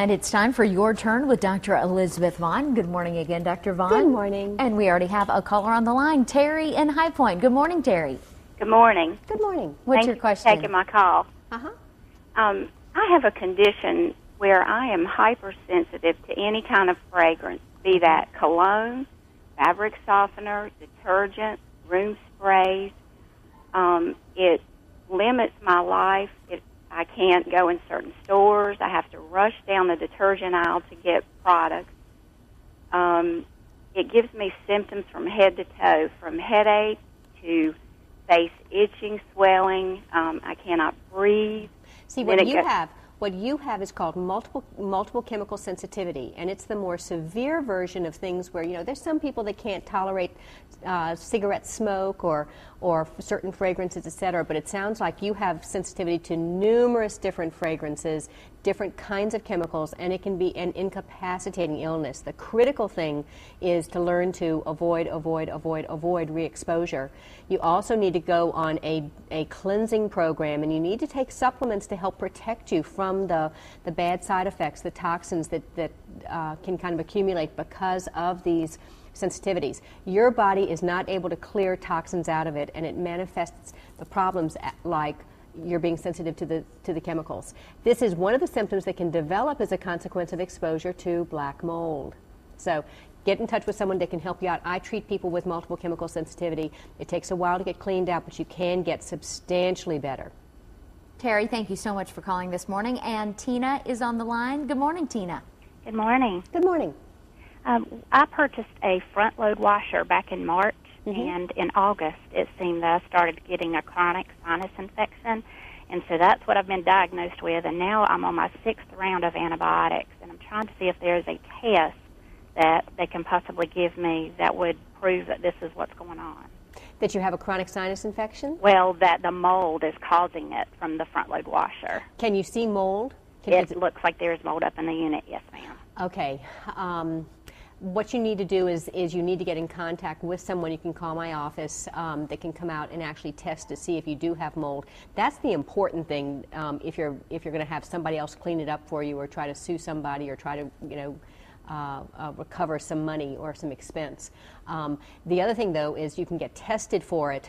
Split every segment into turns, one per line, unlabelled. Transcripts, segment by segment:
And it's time for Your Turn with Dr. Elizabeth Vaughan. Good morning again, Dr. Vaughan.
Good morning.
And we already have a caller on the line, Terry in High Point. Good morning, Terry.
Good morning.
Good morning.
What's your question?
Thank you for taking my call.
Uh-huh.
I have a condition where I am hypersensitive to any kind of fragrance, be that cologne, fabric softener, detergent, room sprays. It limits my life. I can't go in certain stores. I have to rush down the detergent aisle to get products. It gives me symptoms from head to toe, from headache to face itching, swelling. I cannot breathe.
See, what you have is called multiple chemical sensitivity, and it's the more severe version of things where, there's some people that can't tolerate cigarette smoke or certain fragrances, etc. But it sounds like you have sensitivity to numerous different fragrances, different kinds of chemicals, and it can be an incapacitating illness. The critical thing is to learn to avoid re-exposure. You also need to go on a cleansing program, and you need to take supplements to help protect you from the bad side effects, the toxins that can kind of accumulate because of these sensitivities. Your body is not able to clear toxins out of it, and it manifests the problems like you're being sensitive to the chemicals. This is one of the symptoms that can develop as a consequence of exposure to black mold. So get in touch with someone that can help you out. I treat people with multiple chemical sensitivity. It takes a while to get cleaned out, but you can get substantially better.
Terry, thank you so much for calling this morning. And Tina is on the line. Good morning, Tina.
Good morning.
Good morning.
I purchased a front-load washer back in March, and in August it seemed that I started getting a chronic sinus infection, and so that's what I've been diagnosed with, and now I'm on my 6th round of antibiotics, and I'm trying to see if there's a test that they can possibly give me that would prove that this is what's going on.
That you have a chronic sinus infection?
Well, that the mold is causing it from the front-load washer.
Can you see mold?
It looks like there's mold up in the unit, yes, ma'am.
Okay. What you need to do is you need to get in contact with someone. You can call my office. They can come out and actually test to see if you do have mold. That's the important thing. If you're going to have somebody else clean it up for you, or try to sue somebody, or try to recover some money or some expense. The other thing, though, is you can get tested for it.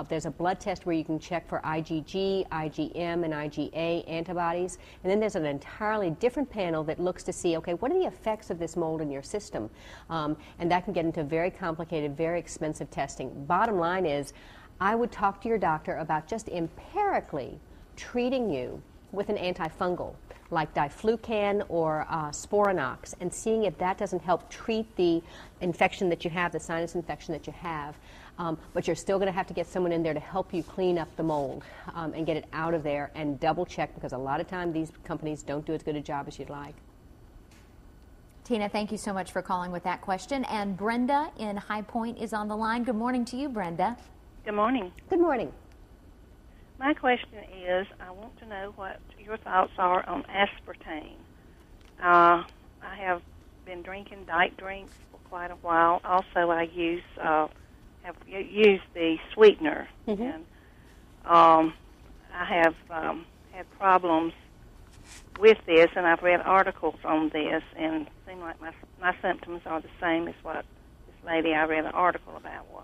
There's a blood test where you can check for IgG, IgM, and IgA antibodies. And then there's an entirely different panel that looks to see, okay, what are the effects of this mold in your system? And that can get into very complicated, very expensive testing. Bottom line is, I would talk to your doctor about just empirically treating you with an antifungal, like diflucan or Sporanox, and seeing if that doesn't help treat the infection that you have, the sinus infection that you have. But you're still going to have to get someone in there to help you clean up the mold and get it out of there, and double check, because a lot of time these companies don't do as good a job as you'd like.
Tina, thank you so much for calling with that question. And Brenda in High Point is on the line. Good morning to you, Brenda.
Good morning.
Good morning.
My question is, I want to know what your thoughts are on aspartame. I have been drinking diet drinks for quite a while. Also, I have used the sweetener, and I have had problems with this, and I've read articles on this, and it seems like my symptoms are the same as what this lady I read an article about was.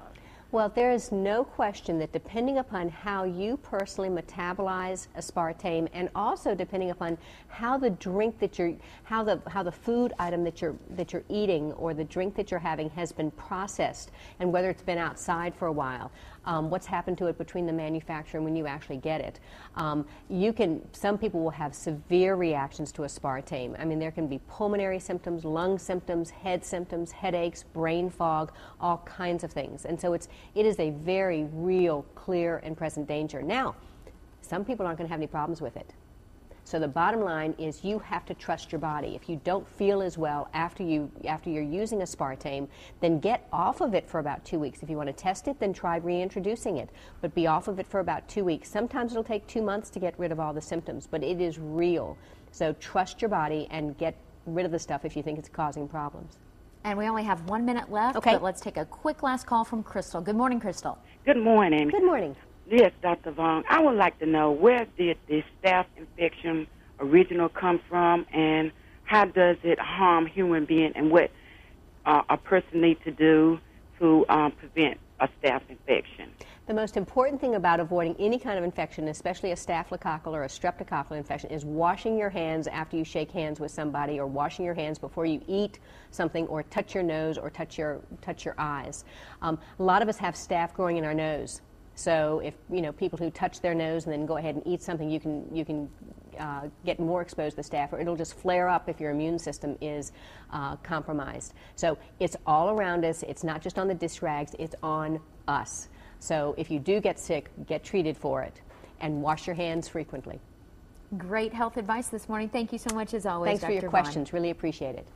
Well, there is no question that depending upon how you personally metabolize aspartame, and also depending upon how the drink that how the food item that you're eating, or the drink that you're having has been processed, and whether it's been outside for a while, what's happened to it between the manufacturer and when you actually get it. Some people will have severe reactions to aspartame. I mean, there can be pulmonary symptoms, lung symptoms, head symptoms, headaches, brain fog, all kinds of things. And so it is a very real, clear, and present danger. Now, some people aren't going to have any problems with it. So the bottom line is you have to trust your body. If you don't feel as well after you're using aspartame, then get off of it for about 2 weeks. If you want to test it, then try reintroducing it. But be off of it for about 2 weeks. Sometimes it'll take 2 months to get rid of all the symptoms, but it is real. So trust your body and get rid of the stuff if you think it's causing problems.
And we only have 1 minute left,
okay,
but let's take a quick last call from Crystal. Good morning, Crystal.
Good morning.
Good morning.
Yes, Dr. Vaughan. I would like to know, where did this staph infection original come from, and how does it harm human being, and what a person needs to do to prevent a staph infection?
The most important thing about avoiding any kind of infection, especially a staphylococcal or a streptococcal infection, is washing your hands after you shake hands with somebody, or washing your hands before you eat something, or touch your nose, or touch your eyes. A lot of us have staph growing in our nose. So if, people who touch their nose and then go ahead and eat something, you can get more exposed to staph, or it'll just flare up if your immune system is compromised. So it's all around us. It's not just on the dish rags. It's on us. So if you do get sick, get treated for it, and wash your hands frequently.
Great health advice this morning. Thank you so much, as always,
Thanks
Dr.
for your
Vaughan.
questions. Really appreciate it.